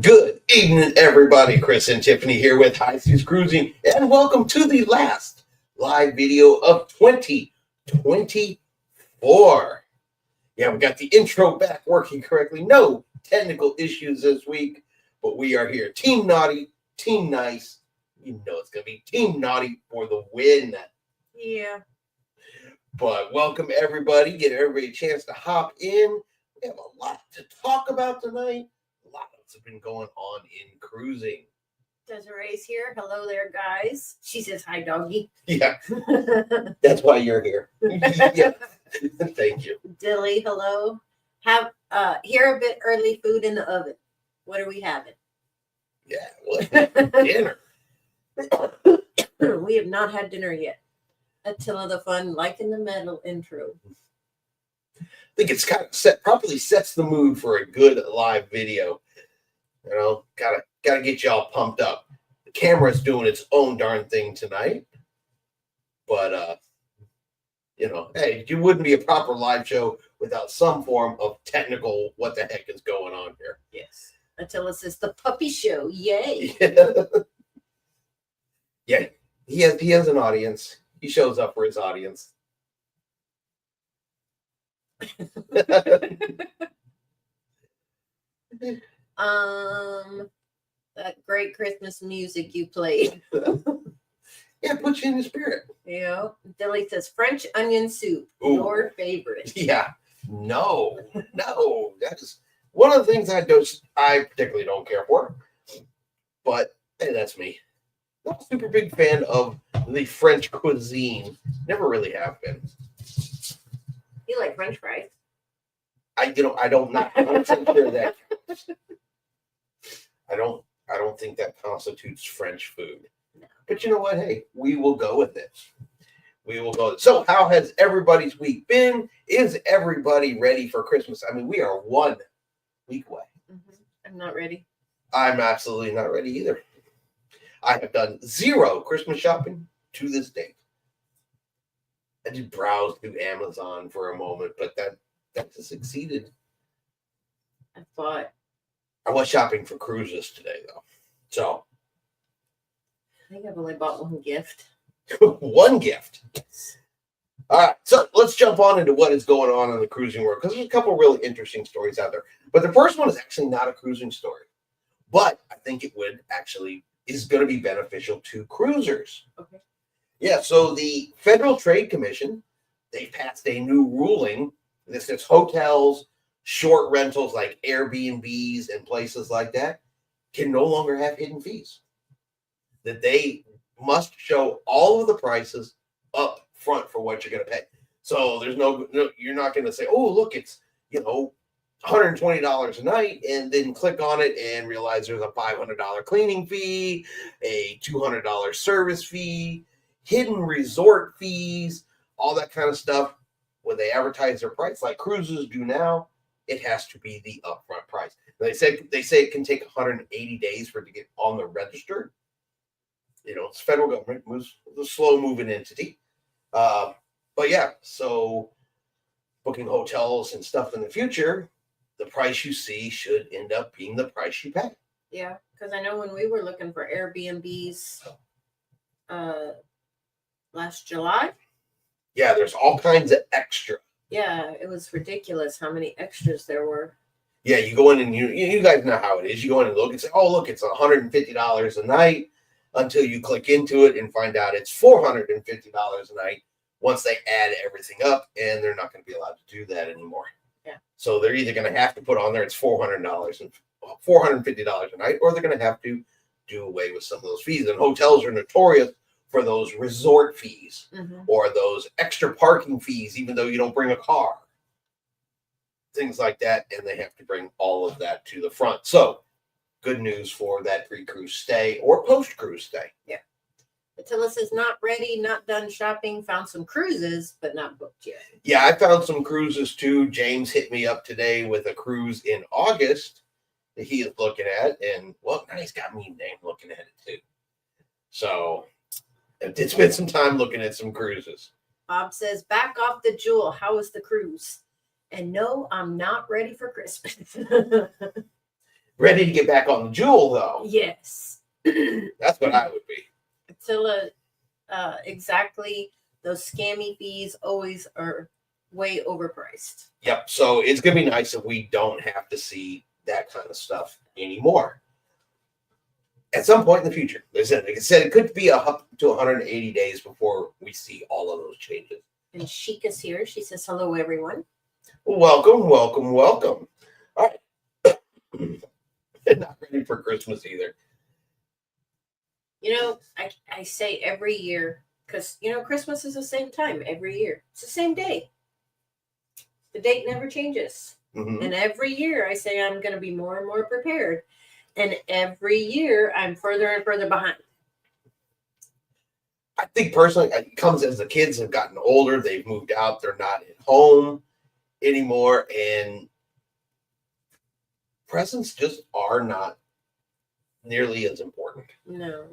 Good evening, everybody. Chris and Tiffany here with High Seas Cruising, and welcome to the last live video of 2024. Yeah, we got the intro back working correctly. No technical issues this week, but we are here. Team Naughty, Team Nice. You know it's going to be Team Naughty for the win. Yeah. But welcome, everybody. Get everybody a chance to hop in. We have a lot to talk about tonight. A lot has been going on in cruising. Desiree's here. Hello there, guys. She says hi, doggy. Yeah, that's why you're here. Yeah. Thank you. Dilly, hello. Have here a bit early food in the oven. What are we having? Yeah, what dinner? We have not had dinner yet. Attila the Fun, liking the metal intro. I think it's kind of properly sets the mood for a good live video. You know, gotta get y'all pumped up. The camera's doing its own darn thing tonight, but you know, hey, you wouldn't be a proper live show without some form of technical what the heck is going on here. Yes. Attila says the puppy show. Yay. Yeah, he has an audience. He shows up for his audience. That great Christmas music you played. Yeah, put you in the spirit. Yeah. Dilly says French onion soup. Ooh. Your favorite. Yeah. No, that is one of the things I particularly don't care for. But hey, that's me. Not a super big fan of the French cuisine. Never really have been. You like French fries? I don't consider that. I don't think that constitutes French food. No. But you know what? Hey, we will go with it. We will go. So, how has everybody's week been? Is everybody ready for Christmas? I mean, we are 1 week away. Mm-hmm. I'm not ready. I'm absolutely not ready either. I have done 0 Christmas shopping to this date. I did browse through Amazon for a moment, but that just succeeded. I was shopping for cruises today, though. So think I've only bought one gift. one gift. All right, so let's jump on into what is going on in the cruising world, because there's a couple really interesting stories out there. But the first one is actually not a cruising story, but I think it is going to be beneficial to cruisers. Okay. Yeah, so the Federal Trade Commission, they passed a new ruling that says hotels, short rentals like Airbnbs and places like that can no longer have hidden fees. That they must show all of the prices up front for what you're going to pay. So there's no you're not going to say, oh, look, it's, $120 a night, and then click on it and realize there's a $500 cleaning fee, a $200 service fee, hidden resort fees, all that kind of stuff. When they advertise their price like cruises do now, it has to be the upfront price. They say it can take 180 days for it to get on the register. It's federal government, moves a slow moving entity. But yeah, so booking hotels and stuff in the future, the price you see should end up being the price you pay. Yeah, because I know when we were looking for Airbnbs last July. Yeah, there's all kinds of extra. Yeah, it was ridiculous how many extras there were. Yeah, you go in and you guys know how it is. You go in and look and say, oh, look, it's $150 a night, until you click into it and find out it's $450 a night once they add everything up, and they're not going to be allowed to do that anymore. Yeah. So they're either going to have to put on there it's $400 and $450 a night, or they're going to have to do away with some of those fees. And hotels are notorious for those resort fees or those extra parking fees, even though you don't bring a car. Things like that, and they have to bring all of that to the front. So, good news for that pre-cruise stay or post-cruise stay. Yeah. Attilas is not ready, not done shopping, found some cruises, but not booked yet. Yeah, I found some cruises too. James hit me up today with a cruise in August that he is looking at, and well, now he's got me named looking at it too. So, I did spend some time looking at some cruises. Bob says, back off the Jewel. How was the cruise? And no, I'm not ready for Christmas. Ready to get back on the Jewel, though. Yes. That's what I would be. Attila, exactly. Those scammy fees always are way overpriced. Yep. So it's going to be nice if we don't have to see that kind of stuff anymore. At some point in the future. Like I said, it could be up to 180 days before we see all of those changes. And Sheikah's here. She says, hello, everyone. Welcome, welcome, welcome. All right. Not ready for Christmas either. You know, I say every year, because, you know, Christmas is the same time every year. It's the same day. The date never changes. And every year I say I'm going to be more and more prepared. And every year I'm further and further behind. I think personally, it comes as the kids have gotten older. They've moved out. They're not at home anymore, and presents just are not nearly as important. No.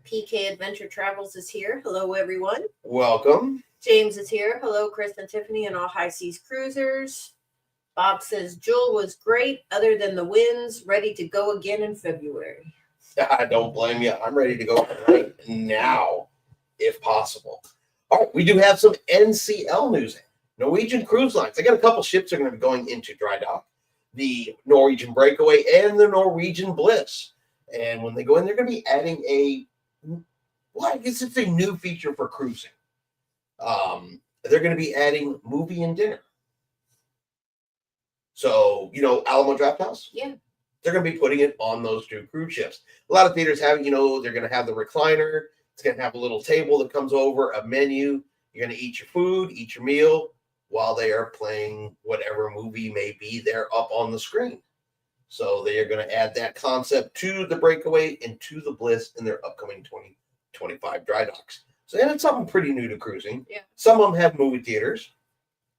PK Adventure Travels is here. Hello, everyone. Welcome. James is here. Hello, Chris and Tiffany and all High Seas Cruisers. Bob says, Jewel was great, other than the winds, ready to go again in February. I don't blame you. I'm ready to go right now, if possible. All right, we do have some NCL news. Norwegian Cruise Lines. I got a couple ships that are going to be going into dry dock. The Norwegian Breakaway and the Norwegian Bliss. And when they go in, they're going to be adding I guess it's a new feature for cruising. They're going to be adding movie and dinner. So, you know, Alamo Drafthouse? Yeah. They're going to be putting it on those two cruise ships. A lot of theaters have, you know, they're going to have the recliner. It's going to have a little table that comes over, a menu. You're going to eat your food, eat your meal, while they are playing whatever movie may be there up on the screen. So they are going to add that concept to the Breakaway and to the Bliss in their upcoming 2025 dry docks. So it's something pretty new to cruising. Yeah. Some of them have movie theaters.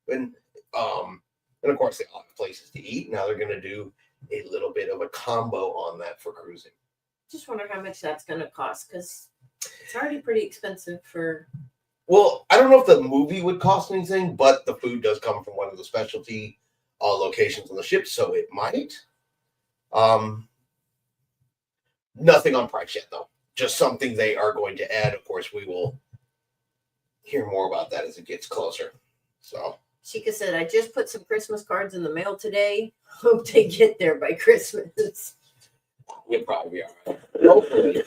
And of course, they all have places to eat. Now they're going to do a little bit of a combo on that for cruising. Just wonder how much that's going to cost, because it's already pretty expensive for... Well, I don't know if the movie would cost anything, but the food does come from one of the specialty locations on the ship, so it might. Nothing on price yet, though. Just something they are going to add. Of course, we will hear more about that as it gets closer. So Sheikah said, I just put some Christmas cards in the mail today. Hope they get there by Christmas. we'll probably be all right.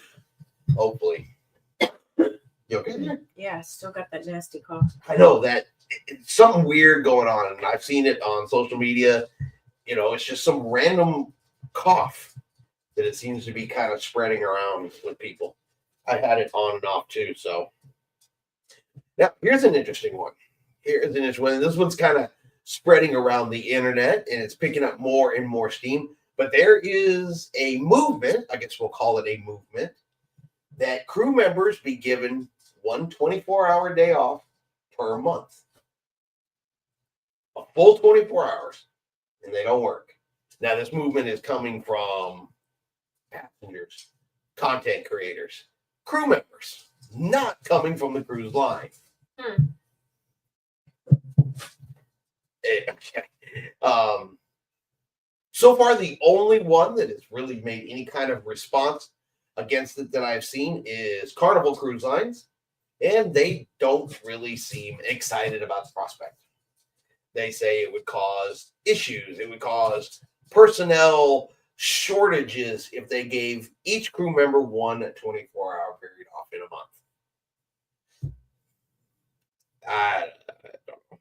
Hopefully. You okay there? Yeah, still got that nasty cough. I know that it's something weird going on, and I've seen it on social media. You know, it's just some random cough that it seems to be kind of spreading around with people. I had it on and off too. So now here's an interesting one. This one's kind of spreading around the internet, and it's picking up more and more steam. But there is a movement, I guess we'll call it a movement, that crew members be given one 24-hour day off per month. A full 24 hours, and they don't work. Now, this movement is coming from passengers, content creators, crew members, not coming from the cruise line. So far, the only one that has really made any kind of response against it that I've seen is Carnival Cruise Lines, and they don't really seem excited about the prospect. They say it would cause issues. It would cause personnel shortages if they gave each crew member one 24-hour period off in a month. I don't know.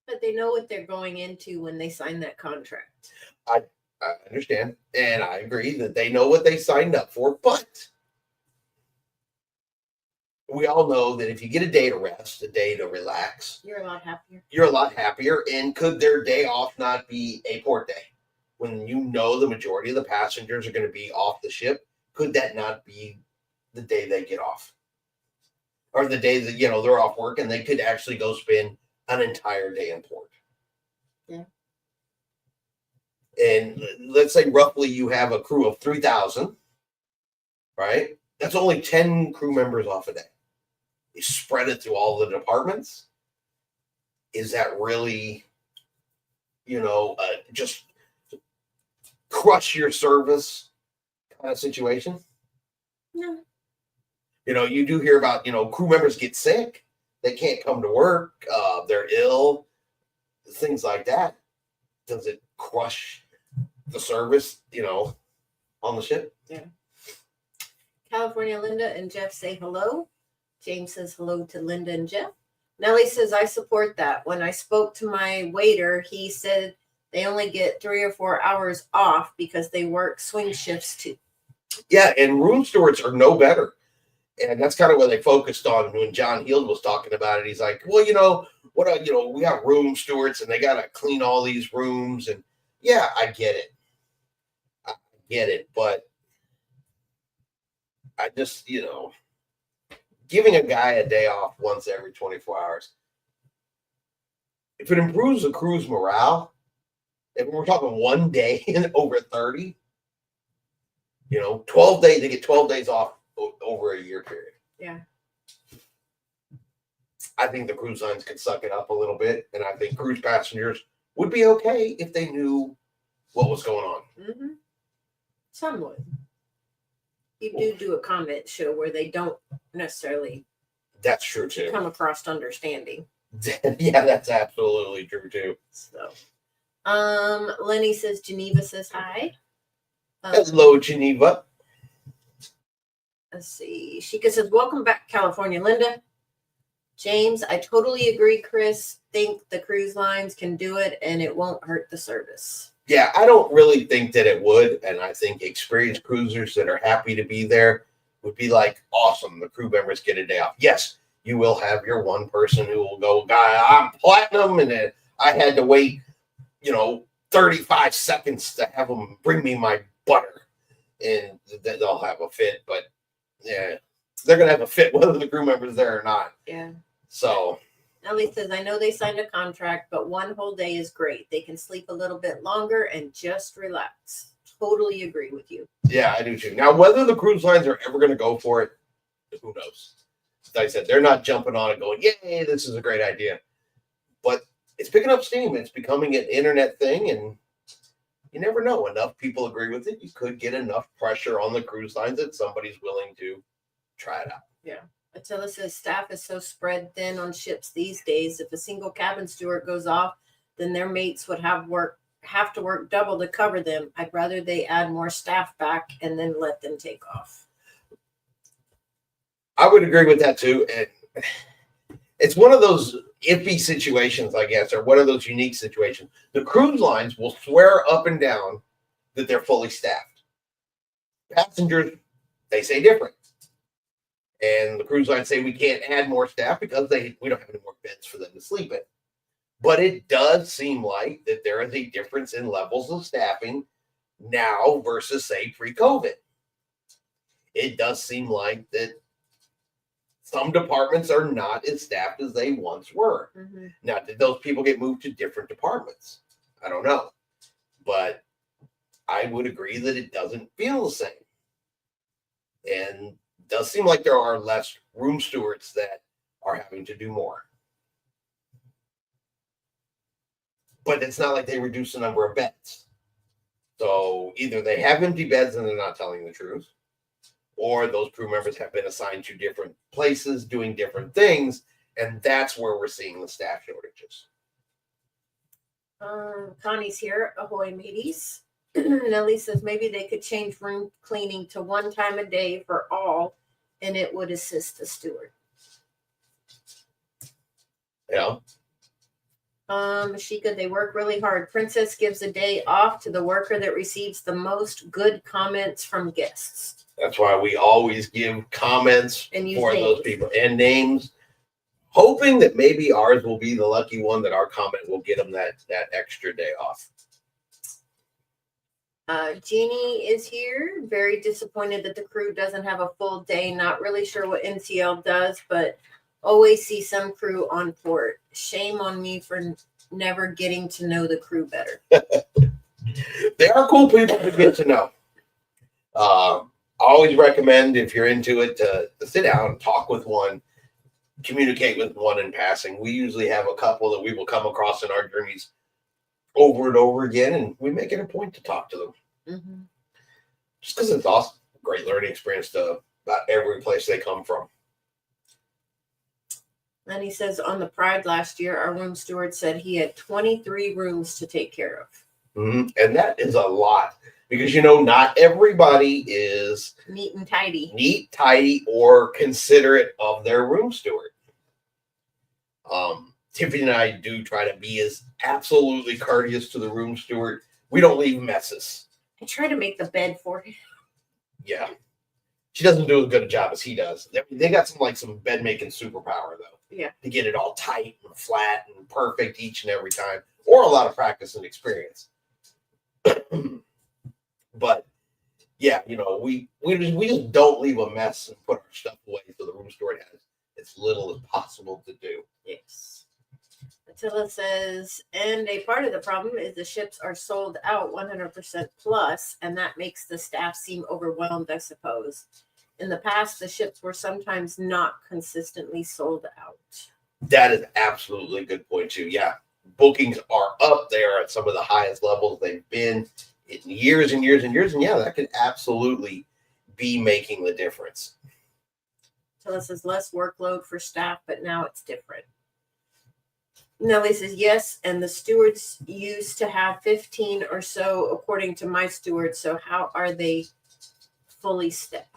But they know what they're going into when they sign that contract. I understand, and I agree that they know what they signed up for, but we all know that if you get a day to rest, a day to relax, You're a lot happier. you're a lot happier. And could their day off not be a port day? When you know the majority of the passengers are going to be off the ship, could that not be the day they get off? Or the day that, they're off work and they could actually go spend an entire day in port. Yeah. And let's say roughly you have a crew of 3,000, right? That's only 10 crew members off a day. You spread it through all the departments. Is that really, just crush your service kind of situation? No. You do hear about, crew members get sick. They can't come to work. They're ill. Things like that. Does it crush the service, on the ship? Yeah. California Linda and Jeff say hello. James says hello to Linda and Jeff. Nellie says, I support that. When I spoke to my waiter, he said they only get 3 or 4 hours off because they work swing shifts too. Yeah, and room stewards are no better. And that's kind of what they focused on when John Heald was talking about it. He's like, well, we got room stewards and they got to clean all these rooms. And yeah, I get it. But I just, giving a guy a day off once every 24 hours, if it improves the crew's morale, if we're talking one day in over 30, 12 days, they get 12 days off over a year period. Yeah. I think the cruise lines could suck it up a little bit, and I think cruise passengers would be okay if they knew what was going on. Mm-hmm. Some would. You do a comment show where they don't necessarily That's true too. come across understanding. Yeah, that's absolutely true too. So, Lenny says Geneva says hi. Hello, Geneva. Let's see. Sheikah says, welcome back, California Linda. James, I totally agree, Chris. Think the cruise lines can do it and it won't hurt the service. Yeah, I don't really think that it would. And I think experienced cruisers that are happy to be there would be like, awesome, the crew members get a day off. Yes, you will have your one person who will go, guy, I'm platinum. And then I had to wait, 35 seconds to have them bring me my butter. And then they'll have a fit. But yeah, they're going to have a fit whether the crew member's there or not. Yeah. So Ellie says, I know they signed a contract, but one whole day is great. They can sleep a little bit longer and just relax. Totally agree with you. Yeah, I do too. Now, whether the cruise lines are ever going to go for it, who knows? Like I said, they're not jumping on it going, yay, this is a great idea. But it's picking up steam. It's becoming an internet thing, and you never know. Enough people agree with it. You could get enough pressure on the cruise lines that somebody's willing to try it out. Yeah. Attila says staff is so spread thin on ships these days. If a single cabin steward goes off, then their mates would have to work double to cover them. I'd rather they add more staff back and then let them take off. I would agree with that too. And it's one of those iffy situations, I guess, or one of those unique situations. The cruise lines will swear up and down that they're fully staffed. Passengers, they say different. And the cruise lines say we can't add more staff because we don't have any more beds for them to sleep in. But it does seem like that there is a difference in levels of staffing now versus, say, pre-COVID. It does seem like that some departments are not as staffed as they once were. Mm-hmm. Now, did those people get moved to different departments? I don't know. But I would agree that it doesn't feel the same. And does seem like there are less room stewards that are having to do more. But it's not like they reduce the number of beds. So either they have empty beds and they're not telling the truth, or those crew members have been assigned to different places doing different things, and that's where we're seeing the staff shortages. Connie's here. Ahoy, mateys. Nellie says maybe they could change room cleaning to 1 time a day for all, and it would assist the steward. Yeah. Mashika, they work really hard. Princess gives a day off to the worker that receives the most good comments from guests. That's why we always give comments And use for names. those people and names, hoping that maybe ours will be the lucky one that our comment will get them that extra day off. Jeannie is here. Very disappointed that the crew doesn't have a full day. Not really sure what NCL does, but always see some crew on port. Shame on me for never getting to know the crew better. They are cool people to get to know. I always recommend, if you're into it, to sit down and talk with one, communicate with one in passing. We usually have a couple that we will come across in our journeys over and over again, and we make it a point to talk to them. Mm-hmm. Just because it's awesome. Great learning experience to about every place they come from. And he says on the Pride last year, our room steward said he had 23 rooms to take care of. Mm-hmm. And that is a lot because, not everybody is Neat and tidy. Neat, tidy, or considerate of their room steward. Tiffany and I do try to be as absolutely courteous to the room steward. We don't leave messes. I try to make the bed for him. Yeah. She doesn't do as good a job as he does. They got some bed making superpower though. Yeah. To get it all tight and flat and perfect each and every time, or a lot of practice and experience. But yeah, we just don't leave a mess and put our stuff away so the room steward has as little as possible to do. Yes. Attila says, and a part of the problem is the ships are sold out 100% plus, and that makes the staff seem overwhelmed, I suppose. In the past, the ships were sometimes not consistently sold out. That is absolutely a good point too. Yeah. Bookings are up there at some of the highest levels they've been in years and years and years. And yeah, that could absolutely be making the difference. Attila says less workload for staff, but now it's different. Nellie says yes, and the stewards used to have 15 or so, according to my steward. So how are they fully staffed?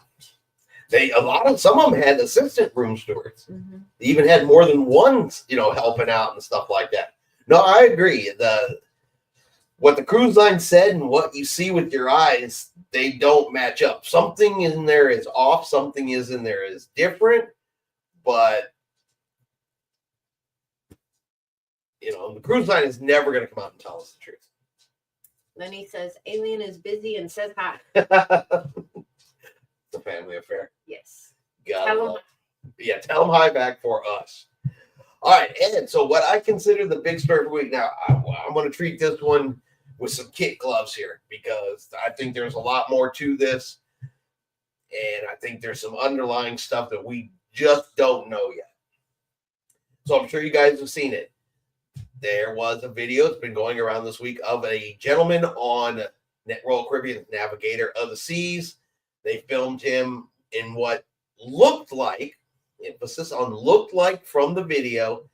Some of them had assistant room stewards. Mm-hmm. They even had more than one, helping out and stuff like that. No, I agree. What the cruise line said and what you see with your eyes, they don't match up. Something in there is off. Something is in there is different, but the cruise line is never going to come out and tell us the truth. Lenny says Alien is busy and says hi. It's a family affair. Yes. Tell them hi back for us. All right, and so what I consider the big story for the week. Now, I'm going to treat this one with some kid gloves here because I think there's a lot more to this, and I think there's some underlying stuff that we just don't know yet. So I'm sure you guys have seen it. There was a video that's been going around this week of a gentleman on Royal Caribbean Navigator of the Seas. They filmed him in what looked like, emphasis on looked like from the video,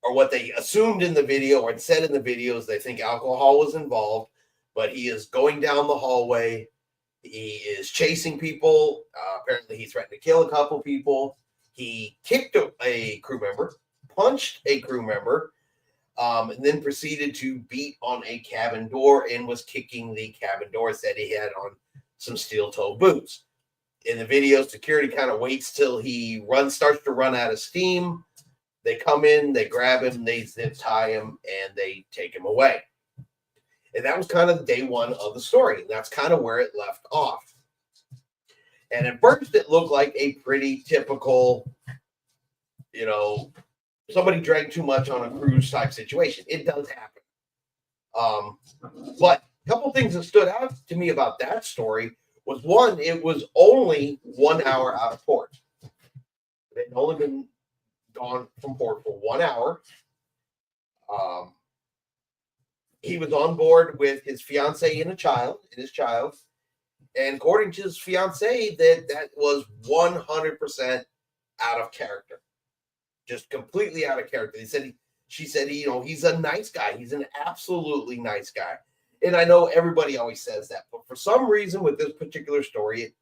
or what they assumed in the video or said in the videos, they think alcohol was involved, but he is going down the hallway. He is chasing people. Apparently he threatened to kill a couple people. He kicked a crew member, punched a crew member, and then proceeded to beat on a cabin door and was kicking the cabin door. Said he had on some steel-toe boots. In the video, security kind of waits till he starts to run out of steam. They come in, they grab him, they zip tie him, and they take him away. And that was kind of day one of the story. And that's kind of where it left off. And at first, it looked like a pretty typical, somebody drank too much on a cruise type situation. It does happen. But a couple things that stood out to me about that story was, one, it was only 1 hour out of port. They'd only been gone from port for 1 hour. He was on board with his fiance and his child. And according to his fiance, that was 100% out of character. Just completely out of character. He said She said, he's a nice guy. He's an absolutely nice guy. And I know everybody always says that, but for some reason with this particular story,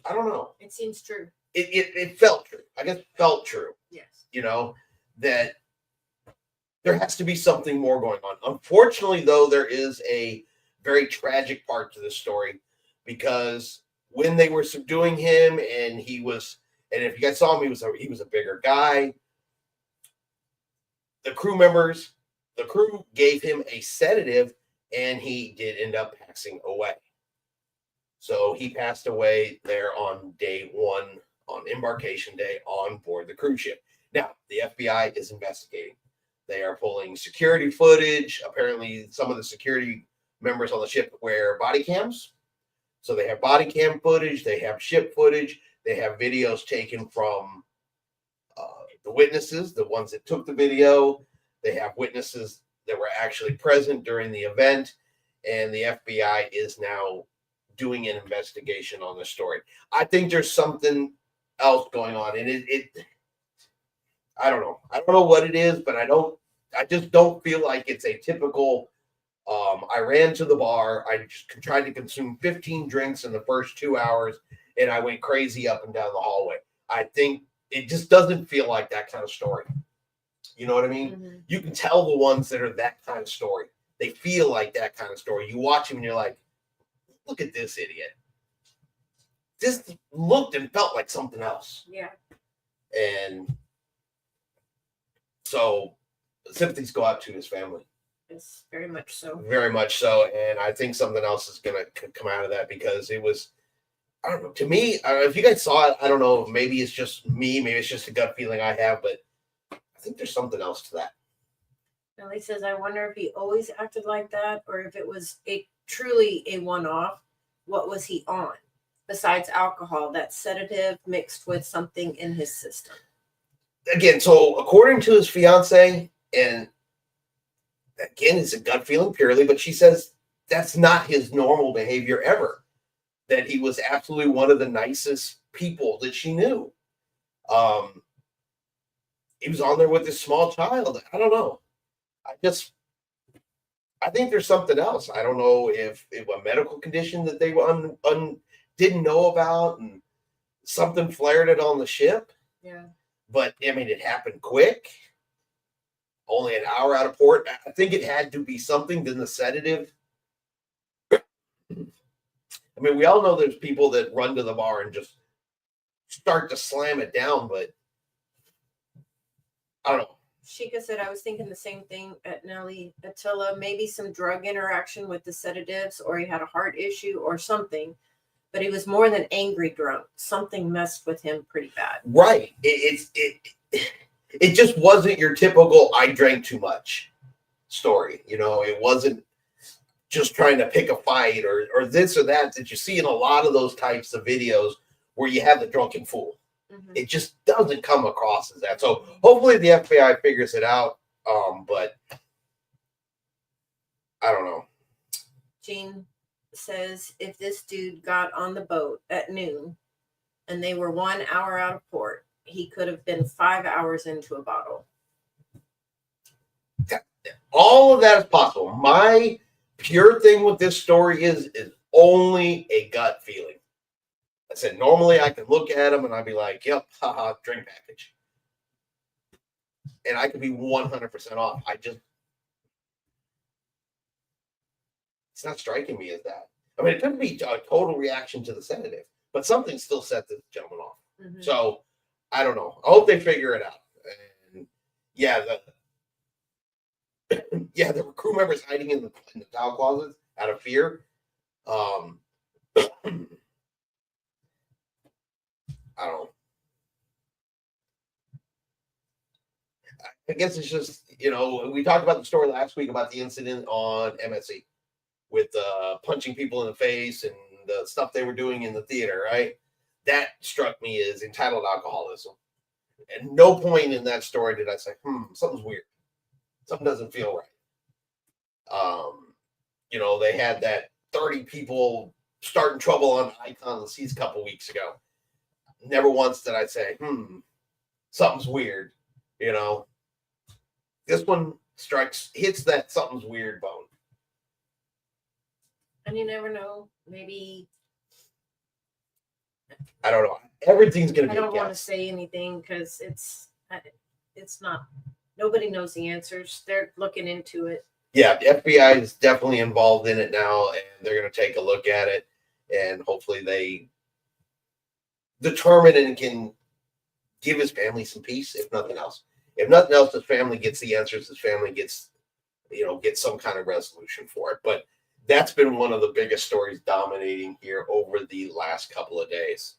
I don't know. It seems true. It felt true. I guess it felt true. Yes. That there has to be something more going on. Unfortunately, though, there is a very tragic part to this story, because when they were subduing him, and if you guys saw him, he was a bigger guy. The crew gave him a sedative, and he did end up passing away. So he passed away there on day one, on embarkation day, on board the cruise ship. Now, the FBI is investigating. They are pulling security footage. Apparently, some of the security members on the ship wear body cams. So they have body cam footage. They have ship footage. They have videos taken from the witnesses, the ones that took the video. They have witnesses that were actually present during the event. And the FBI is now doing an investigation on the story. I think there's something else going on. And I don't know. I don't know what it is, but I just don't feel like it's a typical, I ran to the bar. I just tried to consume 15 drinks in the first 2 hours, and I went crazy up and down the hallway. I think it just doesn't feel like that kind of story. You know what I mean? Mm-hmm. You can tell the ones that are that kind of story. They feel like that kind of story. You watch them and you're like, look at this idiot. This looked and felt like something else. Yeah. And so sympathies go out to his family. It's very much so. Very much so. And I think something else is going to come out of that, because it was, I don't know, to me, I don't know if you guys saw it. I don't know. Maybe it's just me. Maybe it's just a gut feeling I have, but I think there's something else to that. Ellie says, I wonder if he always acted like that, or if it was truly a one-off. What was he on besides alcohol? That sedative mixed with something in his system. Again, so according to his fiance, and again, it's a gut feeling purely, but she says that's not his normal behavior ever. That he was absolutely one of the nicest people that she knew. He was on there with this small child. I don't know. I think there's something else. I don't know if it was a medical condition that they didn't know about, and something flared it on the ship. Yeah. But I mean, it happened quick. Only an hour out of port. I think it had to be something than the sedative. I mean, we all know there's people that run to the bar and just start to slam it down, but I don't know. Sheikah said, I was thinking the same thing at Nelly Attila. Maybe some drug interaction with the sedatives, or he had a heart issue or something. But he was more than angry drunk. Something messed with him pretty bad. Right. It just wasn't your typical I drank too much story. It wasn't just trying to pick a fight or this or that you see in a lot of those types of videos where you have the drunken fool. Mm-hmm. It just doesn't come across as that. So hopefully the FBI figures it out. But I don't know. Jean says, if this dude got on the boat at noon and they were 1 hour out of port, he could have been 5 hours into a bottle. All of that is possible. My pure thing with this story is only a gut feeling. I said, normally I can look at them and I'd be like, yep, haha, drink package. And I could be 100% off. It's not striking me as that. I mean, it could be a total reaction to the sedative, but something still set this gentleman off. Mm-hmm. So I don't know. I hope they figure it out. And yeah, there were crew members hiding in the towel closets out of fear. I don't know. I guess it's just, we talked about the story last week about the incident on MSC with punching people in the face and the stuff they were doing in the theater, right? That struck me as entitled alcoholism. At no point in that story did I say, something's weird. Something doesn't feel right. They had that 30 people starting trouble on Icon the Seas a couple weeks ago. Never once did I say, something's weird, this one hits that something's weird bone. And you never know. Maybe I don't know. Everything's going to I be a don't want to guess. say anything because it's not. Nobody knows the answers. They're looking into it. Yeah, the FBI is definitely involved in it now, and they're going to take a look at it, and hopefully they determine and can give his family some peace, if nothing else. If nothing else, his family gets the answers. His family gets some kind of resolution for it. But that's been one of the biggest stories dominating here over the last couple of days.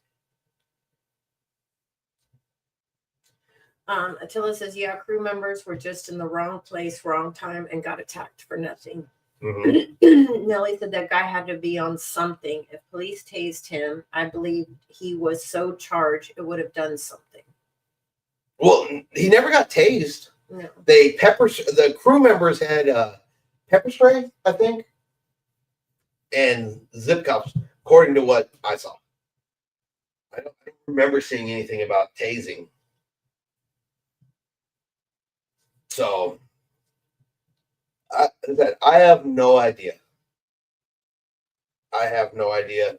Attila says, yeah, crew members were just in the wrong place, wrong time, and got attacked for nothing. Mm-hmm. Nellie said that guy had to be on something. If police tased him, I believe he was so charged it would have done something. Well, he never got tased. No. The crew members had pepper spray, I think, and zip cuffs, according to what I saw. I don't remember seeing anything about tasing. So, I have no idea. I have no idea.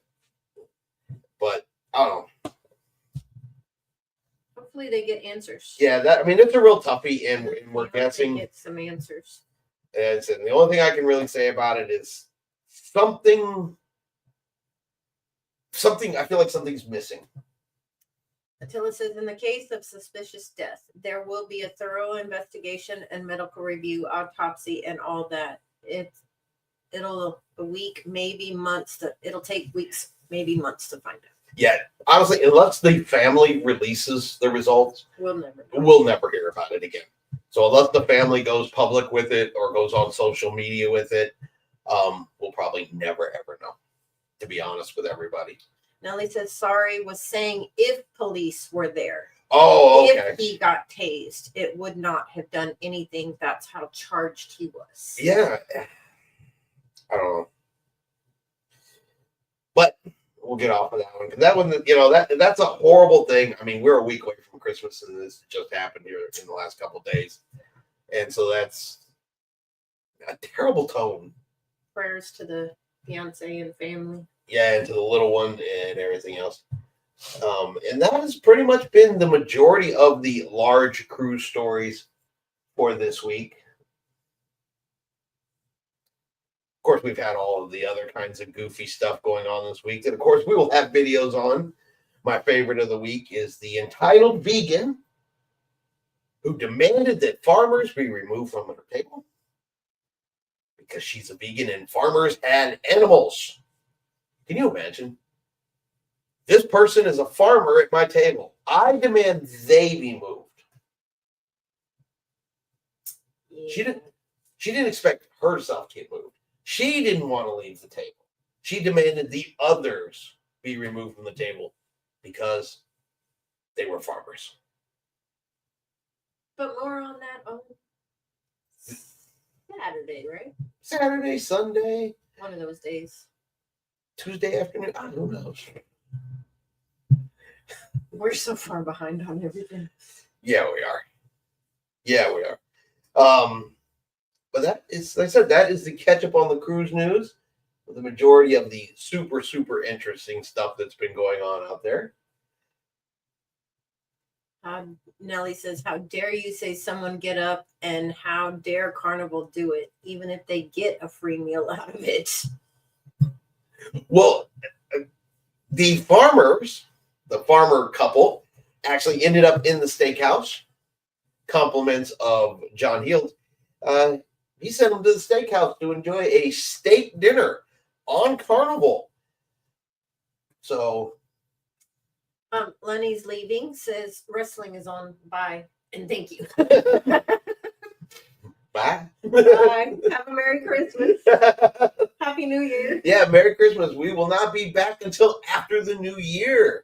But, I don't know. Hopefully they get answers. Yeah, it's a real toughie, and we're guessing. They get some answers. And the only thing I can really say about it is something I feel like something's missing. Attila says, in the case of suspicious death, there will be a thorough investigation and medical review, autopsy, and all that. It'll a week, maybe months. It'll take weeks, maybe months to find out. Yeah, honestly, unless the family releases the results, we'll never hear about it again. So unless the family goes public with it or goes on social media with it, we'll probably never ever know. To be honest with everybody. Nellie says, sorry, was saying if police were there. Oh, okay. If he got tased, it would not have done anything. That's how charged he was. Yeah. I don't know. But we'll get off of that one. That one, that's a horrible thing. I mean, we're a week away from Christmas, and this just happened here in the last couple of days. And so that's a terrible tone. Prayers to the fiance and family. Yeah, and to the little one and everything else. And that has pretty much been the majority of the large cruise stories for this week. Of course, we've had all of the other kinds of goofy stuff going on this week. And of course, we will have videos on. My favorite of the week is the entitled vegan who demanded that farmers be removed from her table because she's a vegan and farmers had animals. Can you imagine? This person is a farmer at my table. I demand they be moved. Yeah. She didn't expect herself to get moved. She didn't want to leave the table. She demanded the others be removed from the table because they were farmers. But more on that on Saturday, right? Saturday, Sunday. One of those days. Tuesday afternoon. Who knows? We're so far behind on everything. Yeah, we are. But that is, like I said, that is the catch up on the cruise news. The majority of the super, super interesting stuff that's been going on out there. Nellie says, how dare you say someone get up, and how dare Carnival do it, even if they get a free meal out of it? Well, the farmer couple actually ended up in the steakhouse. Compliments of John Heald. He sent them to the steakhouse to enjoy a steak dinner on Carnival. So, Lenny's leaving, says wrestling is on. Bye and thank you. Bye. Bye. Have a Merry Christmas. Happy New Year. Yeah, Merry Christmas. We will not be back until after the new year.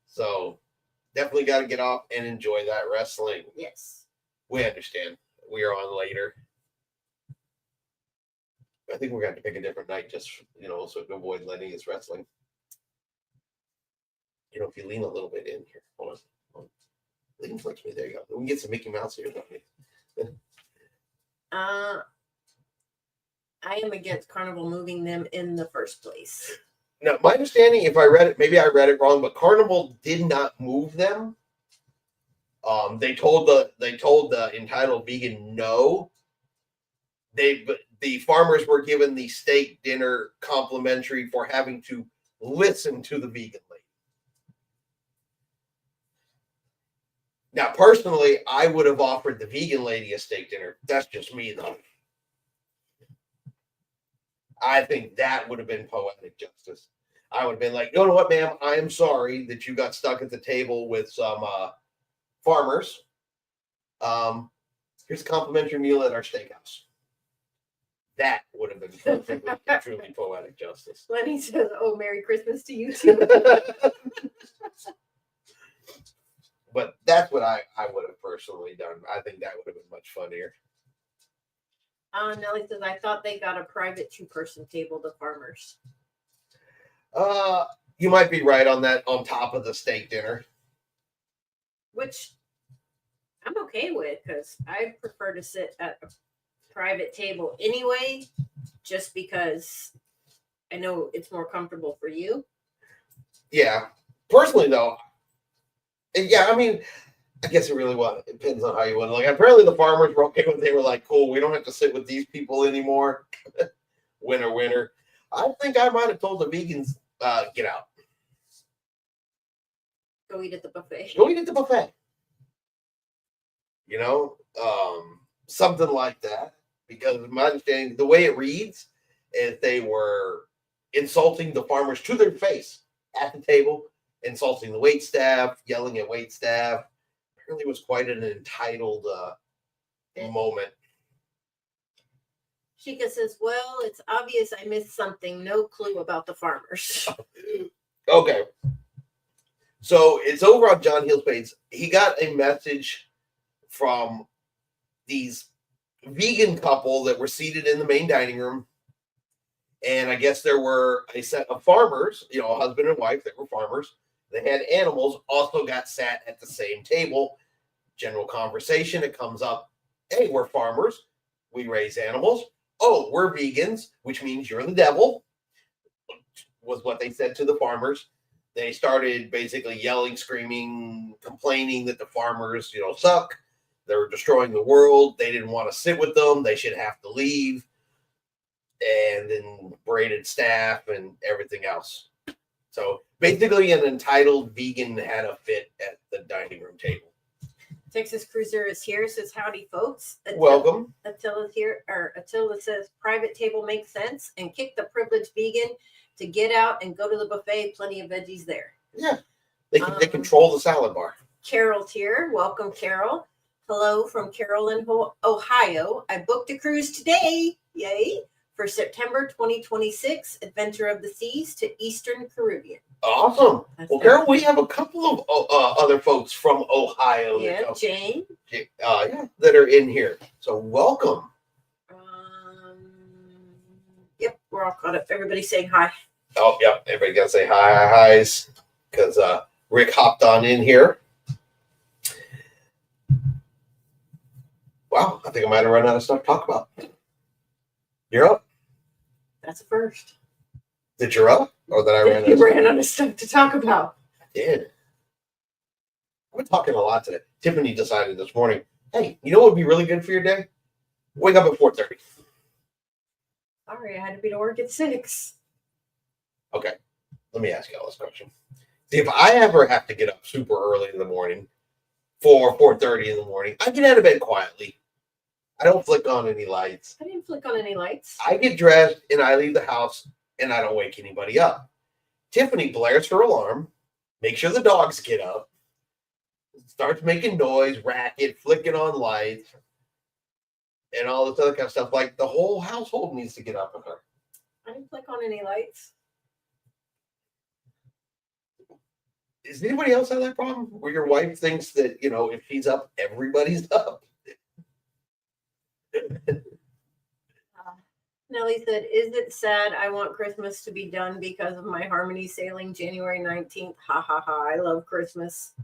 So definitely got to get off and enjoy that wrestling. Yes. We understand. We are on later. I think we're going to pick a different night just, so to avoid Lenny's wrestling. If you lean a little bit in here. Hold on. Lean towards me. There you go. We can get some Mickey Mouse here. I am against Carnival moving them in the first place. Now, my understanding, if I read it, maybe I read it wrong, but Carnival did not move them. They told the entitled vegan no. The farmers were given the steak dinner complimentary for having to listen to the vegan lady. Now, personally, I would have offered the vegan lady a steak dinner. That's just me, though. I think that would have been poetic justice. I would have been like, you know what, ma'am? I am sorry that you got stuck at the table with some farmers. Here's a complimentary meal at our steakhouse. That would have been truly poetic justice. Lenny says, "Oh, Merry Christmas to you too." But that's what I would have personally done. I think that would have been much funnier. Nellie says, "I thought they got a private 2-person table, the farmers." You might be right on that, on top of the steak dinner. Which I'm okay with, because I prefer to sit at a private table anyway, just because I know it's more comfortable for you. Yeah. Personally, though, yeah, I mean, I guess it really it depends on how you want to look. Apparently, the farmers were okay with it. They were like, cool, we don't have to sit with these people anymore. Winner, winner. I think I might have told the vegans, get out. Go eat at the buffet. Go eat at the buffet. You know, something like that. Because my understanding, the way it reads is they were insulting the farmers to their face at the table, insulting the wait staff, yelling at wait staff. Apparently, it was quite an entitled moment. Sheikah says, "Well, it's obvious I missed something. No clue about the farmers." Okay. So it's over on John Hill's page. He got a message from these vegan couple that were seated in the main dining room. And I guess there were a set of farmers, you know, a husband and wife that were farmers. They had animals, also got sat at the same table. General conversation. It comes up, hey, we're farmers. We raise animals. Oh, we're vegans, which means you're the devil, was what they said to the farmers. They started basically yelling, screaming, complaining that the farmers, you know, suck. They were destroying the world. They didn't want to sit with them. They should have to leave. And then braided staff and everything else. So basically an entitled vegan had a fit at the dining room table. Texas Cruiser is here, says, "Howdy, folks." Welcome. Attila's here, or Attila says, "Private table makes sense, and kick the privileged vegan to get out and go to the buffet. Plenty of veggies there." Yeah, they control the salad bar. Carol's here. Welcome, Carol. Hello from Carol in Ohio. I booked a cruise today. Yay. For September 2026, Adventure of the Seas to Eastern Caribbean. Awesome. Well, Carol, we have a couple of other folks from Ohio. Yeah, Jane. Yeah, that are in here. So welcome. Yep, we're all caught up. Everybody's saying hi. Oh, yeah. Everybody got to say hi's because Rick hopped on in here. Wow, I think I might have run out of stuff to talk about. You're up. That's a first. That you're up? Or that I ran out of You stuff? ran out of stuff to talk about. I did. I've been talking a lot today. Tiffany decided this morning, hey, you know what would be really good for your day? Wake up at 4:30. Sorry, I had to be to work at 6. Okay, let me ask you all this question. See, if I ever have to get up super early in the morning for 4:30 in the morning, I get out of bed quietly. I don't flick on any lights. I didn't flick on any lights. I get dressed and I leave the house and I don't wake anybody up. Tiffany blares her alarm, makes sure the dogs get up, starts making noise, racket, flicking on lights, and all this other kind of stuff. Like the whole household needs to get up with her. I didn't flick on any lights. Does anybody else have that problem where your wife thinks that, you know, if she's up, everybody's up? Nellie said, "Is it sad I want Christmas to be done because of my Harmony sailing January 19th? Ha ha ha. I love Christmas.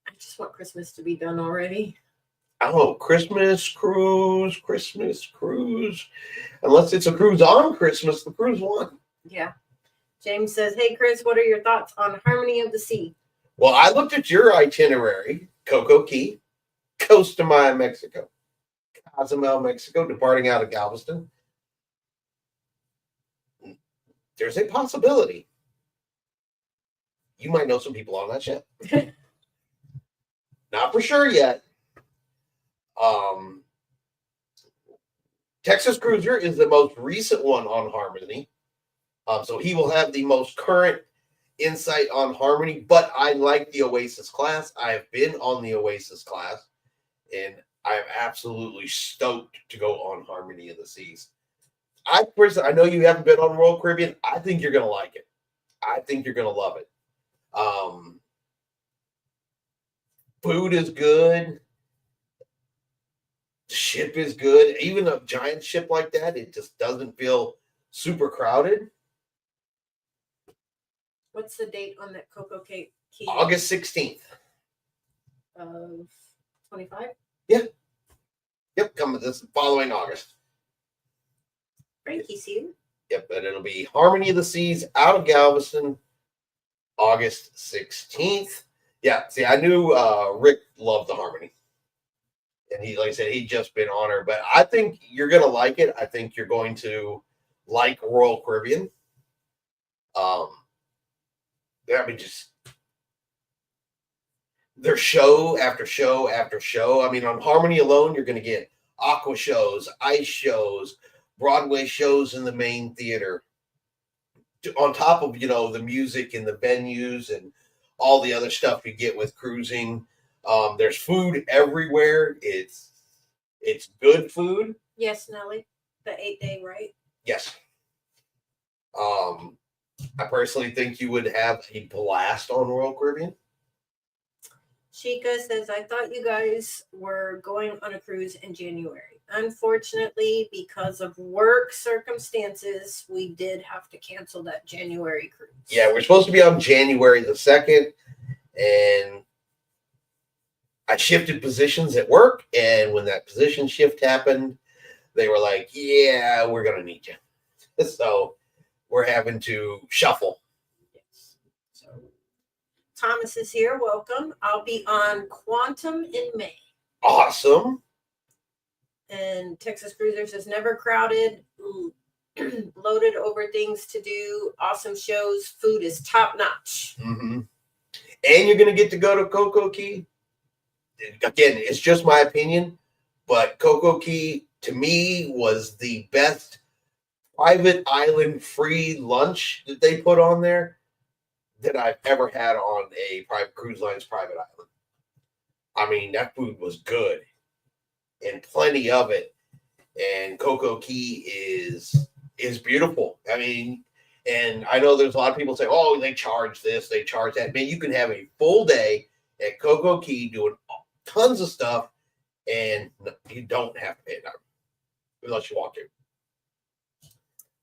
I just want Christmas to be done already." I don't know, Christmas cruise. Unless it's a cruise on Christmas, the cruise won. Yeah. James says, hey, Chris, what are your thoughts on Harmony of the Sea? Well, I looked at your itinerary, Coco Key, Costa Maya, Mexico, Cozumel, Mexico, departing out of Galveston. There's a possibility you might know some people on that ship. Not for sure yet. Texas Cruiser is the most recent one on Harmony. So he will have the most current insight on Harmony, but I like the Oasis class. I have been on the Oasis class, and I'm absolutely stoked to go on Harmony of the Seas. I know you haven't been on Royal Caribbean. I think you're going to like it. I think you're going to love it. Food is good. The ship is good. Even a giant ship like that, it just doesn't feel super crowded. What's the date on that Coco Key? August 16th. Of 25? Yeah. Yep, coming this following August. Frankie's here. Yep, and it'll be Harmony of the Seas out of Galveston, August 16th. Yeah, see, I knew Rick loved the Harmony. And he, like I said, he'd just been on her. But I think you're going to like it. I think you're going to like Royal Caribbean. I mean, just their show after show after show. I mean, on Harmony alone, you're going to get aqua shows, ice shows, Broadway shows in the main theater. On top of, the music and the venues and all the other stuff you get with cruising. There's food everywhere. It's good food. Yes, Nelly. The 8-day, right? Yes. I personally think you would have a blast on Royal Caribbean. Chica says, I thought you guys were going on a cruise in January. Unfortunately, because of work circumstances, we did have to cancel that January cruise. Yeah, we're supposed to be on January the 2nd, and I shifted positions at work, and when that position shift happened, they were like, yeah, we're going to need you. So we're having to shuffle. Yes. So Thomas is here. Welcome. I'll be on Quantum in May. Awesome. And Texas Cruiser says never crowded, loaded over things to do, awesome shows, food is top notch. Mm-hmm. And you're going to get to go to Coco Key. Again, it's just my opinion, but Coco Key to me was the best private island free lunch that they put on there that I've ever had on a private cruise line's private island. I mean, that food was good and plenty of it. And Coco Key is beautiful. I mean, and I know there's a lot of people say, oh, they charge this, they charge that. Man, you can have a full day at Coco Key doing tons of stuff, and you don't have to pay a dime unless you want to.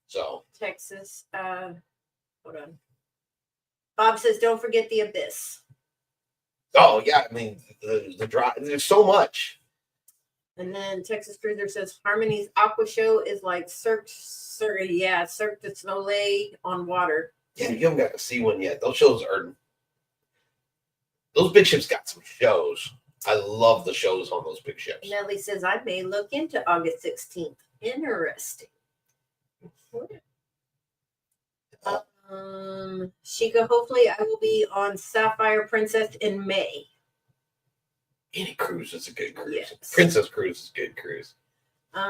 So Texas, hold on. Bob says, don't forget the Abyss. Oh yeah, I mean the drive. There's so much. And then Texas Cruiser says Harmony's Aqua Show is like Cirque du Soleil on water. Yeah, you haven't got to see one yet. Those big ships got some shows. I love the shows on those big ships. Nellie says I may look into August 16th. Interesting. Shika, hopefully I will be on Sapphire Princess in May. Any cruise is a good cruise. Yes. Princess Cruise is a good cruise.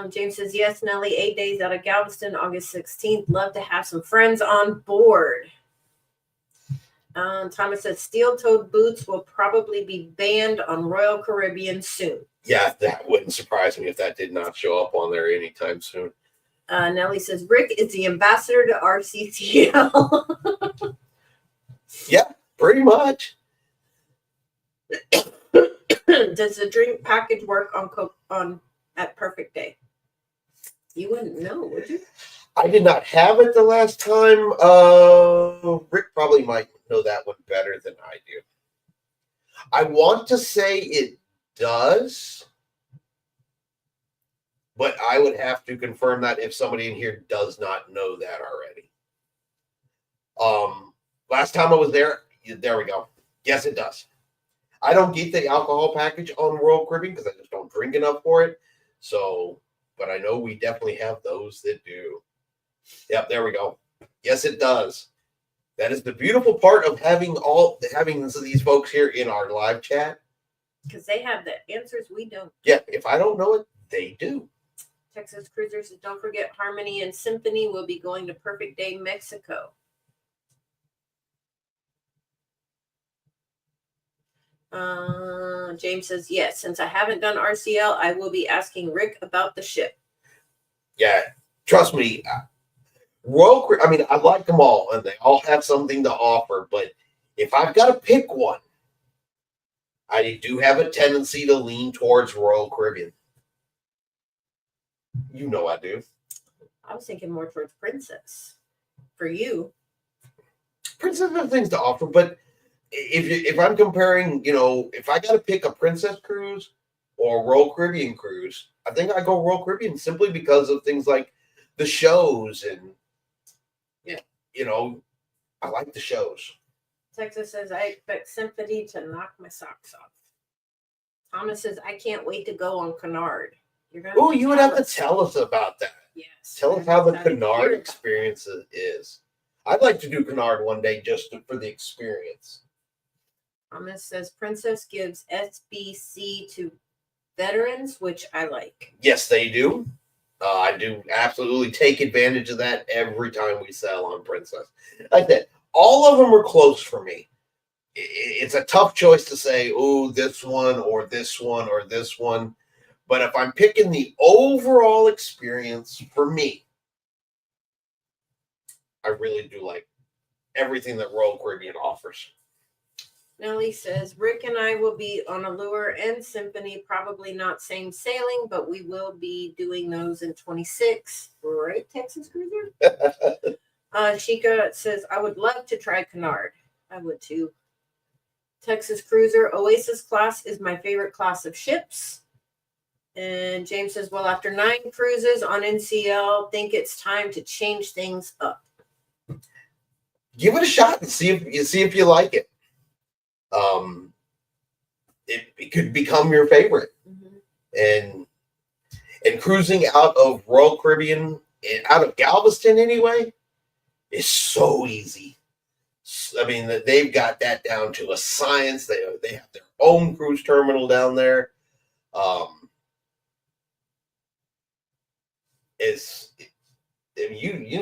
James says, yes, Nelly, 8 days out of Galveston, August 16th. Love to have some friends on board. Thomas says, steel-toed boots will probably be banned on Royal Caribbean soon. Yeah, that wouldn't surprise me if that did not show up on there anytime soon. Nelly says, Rick is the ambassador to RCTL. Yeah, pretty much. Does the drink package work on at Perfect Day? You wouldn't know, would you? I did not have it the last time. Rick probably might know that one better than I do. I want to say it does. but I would have to confirm that if somebody in here does not know that already. Last time I was there we go. Yes, it does. I don't get the alcohol package on Royal Caribbean because I just don't drink enough for it. So, but I know we definitely have those that do. Yep, there we go. Yes, it does. That is the beautiful part of having these folks here in our live chat. Because they have the answers we don't. Yeah, if I don't know it, they do. Texas Cruiser says, don't forget Harmony and Symphony will be going to Perfect Day, Mexico. James says, yes, since I haven't done RCL, I will be asking Rick about the ship. Yeah, trust me. I like them all, and they all have something to offer, but if I've got to pick one, I do have a tendency to lean towards Royal Caribbean. You know I do. I was thinking more towards Princess. For you. Princess has things to offer, but if I'm comparing, if I got to pick a Princess cruise or a Royal Caribbean cruise, I think I go Royal Caribbean simply because of things like the shows and, I like the shows. Texas says, I expect Symphony to knock my socks off. Thomas says, I can't wait to go on Cunard. Oh, you would have to tell us about that. Yes. Tell us how the Cunard experience is. I'd like to do Cunard one day just for the experience. Thomas says, Princess gives SBC to veterans, which I like. Yes, they do. I do absolutely take advantage of that every time we sell on Princess. Like that, all of them are close for me. It's a tough choice to say, oh, this one or this one or this one. But if I'm picking the overall experience for me, I really do like everything that Royal Caribbean offers. Nellie says, Rick and I will be on Allure and Symphony, probably not same sailing, but we will be doing those in 26. Right, Texas Cruiser? Chica says, I would love to try Cunard. I would too. Texas Cruiser Oasis class is my favorite class of ships. And James says, well, after 9 cruises on NCL, think it's time to change things up. Give it a shot and see if you like it. It could become your favorite. Mm-hmm. And cruising out of Royal Caribbean, out of Galveston anyway, is so easy. I mean, they've got that down to a science. They have their own cruise terminal down there.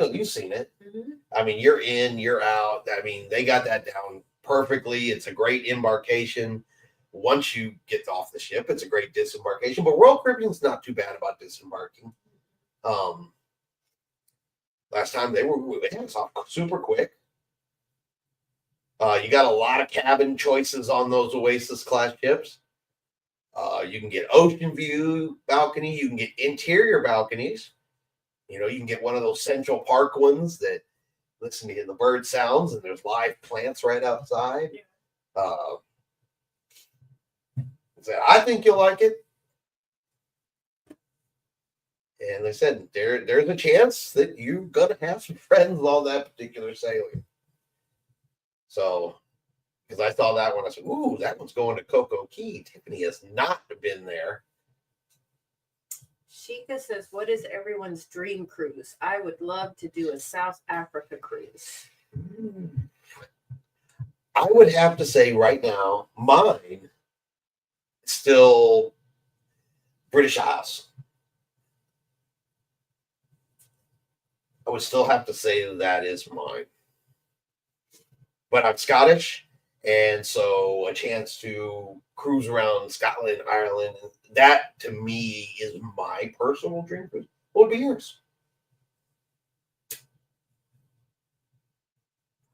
You've seen it. Mm-hmm. I mean, you're in, you're out. I mean, they got that down perfectly. It's a great embarkation. Once you get off the ship, it's a great disembarkation. But Royal Caribbean's not too bad about disembarking. Last time they had off super quick. You got a lot of cabin choices on those Oasis class ships. You can get ocean view balcony. You can get interior balconies. You can get one of those Central Park ones that listen to the bird sounds and there's live plants right outside. I think you'll like it. And they said there's a chance that you're going to have some friends on that particular sailing. So, because I saw that one, I said, ooh, that one's going to Coco Key. Tiffany has not been there. Sheikah says, what is everyone's dream cruise? I would love to do a South Africa cruise. I would have to say right now, mine still British Isles. I would still have to say that is mine. But I'm Scottish, and so a chance to cruise around Scotland, Ireland, that to me is my personal dream cruise. What would be yours?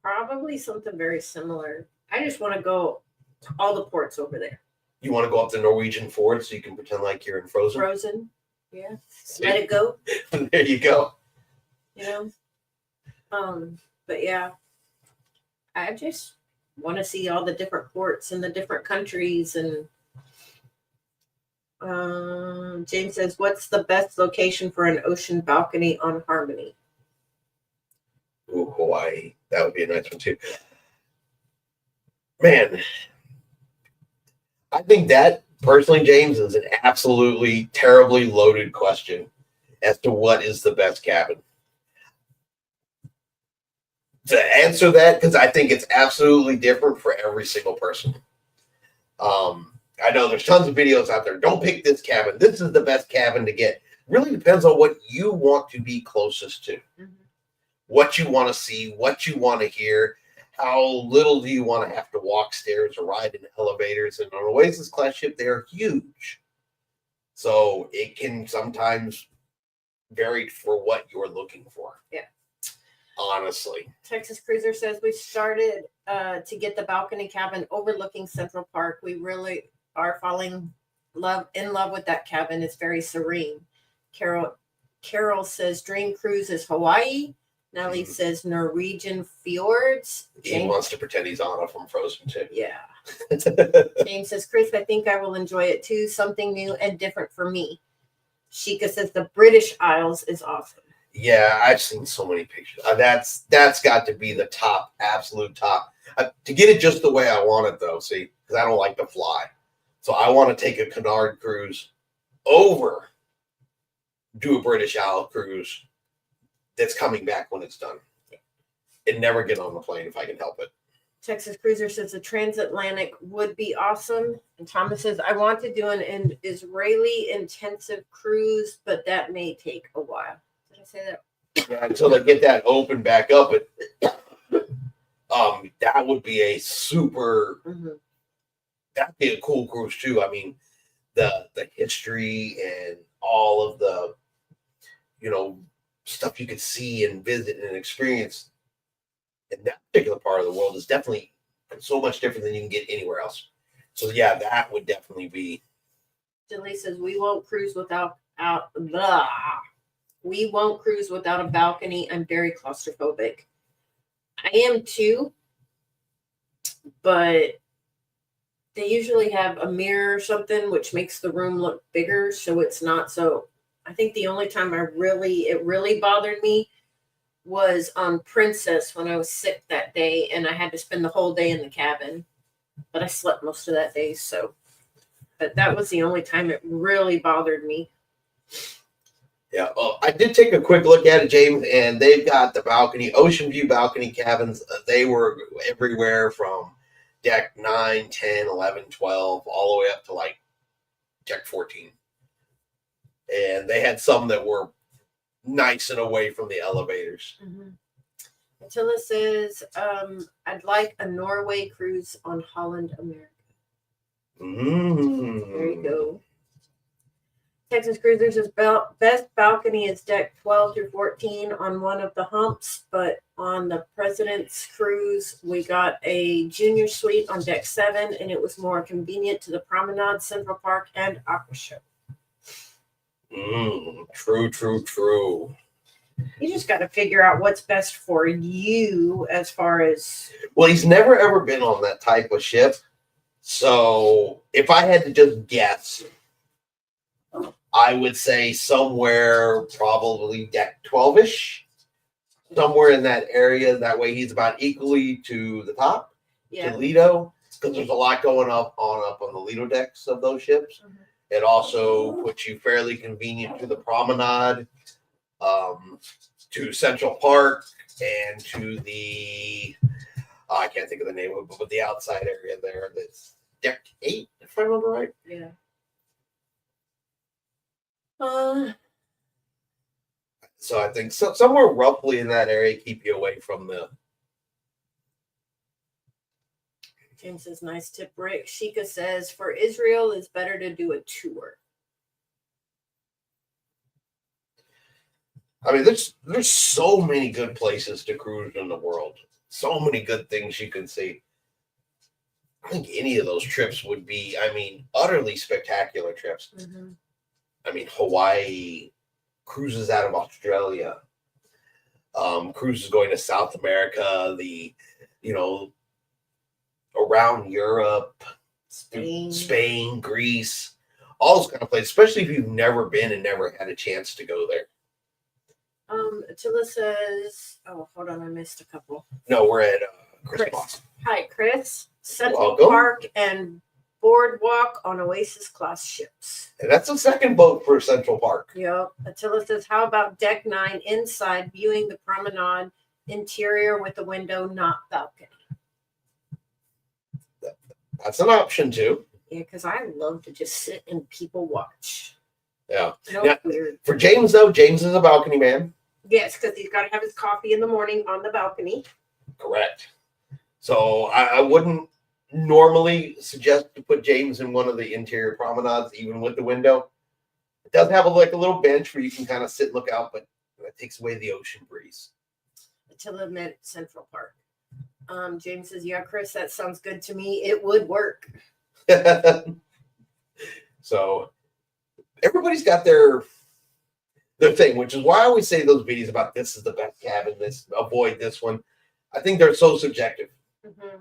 Probably something very similar. I just want to go to all the ports over there. You want to go up the Norwegian Fjord so you can pretend like you're in Frozen? Frozen, yeah. Let it go. There you go. But yeah, I just want to see all the different ports in the different countries, and James says, "What's the best location for an ocean balcony on Harmony?" Ooh, Hawaii. That would be a nice one too. Man, I think that personally, James, is an absolutely terribly loaded question as to what is the best cabin. To answer that, because I think it's absolutely different for every single person. I know there's tons of videos out there. Don't pick this cabin. This is the best cabin to get. Really depends on what you want to be closest to, what you want to see, what you want to hear, how little do you want to have to walk stairs or ride in elevators. And on Oasis class ship, they're huge. So it can sometimes vary for what you're looking for. Yeah. Honestly. Texas Cruiser says, "We started to get the balcony cabin overlooking Central Park. We really are falling in love with that cabin. It's very serene." Carol says, "Dream cruise is Hawaii." Nellie says, "Norwegian fjords." He wants to pretend he's Anna from Frozen too. Yeah. James says, "Chris, I think I will enjoy it too. Something new and different for me." Sheikah says, "The British Isles is awesome." Yeah, I've seen so many pictures. That's got to be the top, absolute top. To get it just the way I want it, though, see, because I don't like to fly. So I want to take a Cunard cruise over, do a British Isle cruise that's coming back when it's done. And never get on the plane if I can help it. Texas Cruiser says the transatlantic would be awesome. And Thomas says, "I want to do an Israeli intensive cruise, but that may take a while." Did I say that? Yeah, until they get that open back up, that would be a super. That'd be a cool cruise too. I mean, the history and all of the, stuff you could see and visit and experience in that particular part of the world is definitely so much different than you can get anywhere else. So yeah, that would definitely be. Julie says, "We won't cruise without We won't cruise without a balcony. I'm very claustrophobic." I am too, but they usually have a mirror or something which makes the room look bigger, so it's not so. I think the only time it really bothered me was on Princess when I was sick that day and I had to spend the whole day in the cabin, but I slept most of that day. But that was the only time it really bothered me. Yeah, I did take a quick look at it, James, and they've got the balcony, ocean view balcony cabins. They were everywhere from deck 9, 10, 11, 12, all the way up to like deck 14. And they had some that were nice and away from the elevators. Attila says, "I'd like a Norway cruise on Holland America." There you go. Texas Cruiser says, "Best balcony is deck 12 through 14 on one of the humps, but on the President's Cruise, we got a junior suite on deck 7, and it was more convenient to the Promenade, Central Park, and Aqua Show." True. You just got to figure out what's best for you as far as. Well, he's never ever been on that type of ship. So if I had to just guess, I would say somewhere probably deck 12-ish, somewhere in that area. That way he's about equally to the top, to Lido, because there's a lot going up on the Lido decks of those ships. It also puts you fairly convenient to the Promenade, to Central Park, and to the, I can't think of the name of it, but the outside area there. That's deck 8, if I remember right. Yeah. So I think somewhere roughly in that area, keep you away from the. James says, "Nice tip, Rick." Sheikah says, "For Israel, it's better to do a tour." I mean, there's so many good places to cruise in the world. So many good things you can see. I think any of those trips would be, utterly spectacular trips. Hawaii, cruises out of Australia, cruises going to South America, around Europe, Spain, Greece, all those kind of places, especially if you've never been and never had a chance to go there. Attila says, oh, hold on, I missed a couple. No, we're at Chris Chris. Moss. Hi, Chris. Central Welcome. Park and Boardwalk on Oasis class ships. And that's the second boat for Central Park. Yep. Attila says, how about deck 9 inside, viewing the promenade interior with the window, not balcony? That's an option too. Yeah, because I love to just sit and people watch. Yeah. No Yeah. weird. For James, though, James is a balcony man. Yes, because he's got to have his coffee in the morning on the balcony. Correct. So I wouldn't normally suggest to put James in one of the interior promenades, even with the window. It does have a little bench where you can kind of sit and look out, but that takes away the ocean breeze. Attila met Central Park. James says, yeah, Chris, that sounds good to me. It would work. So everybody's got their thing, which is why I always say those videos about this is the best cabin, this avoid this one. I think they're so subjective. Mm-hmm.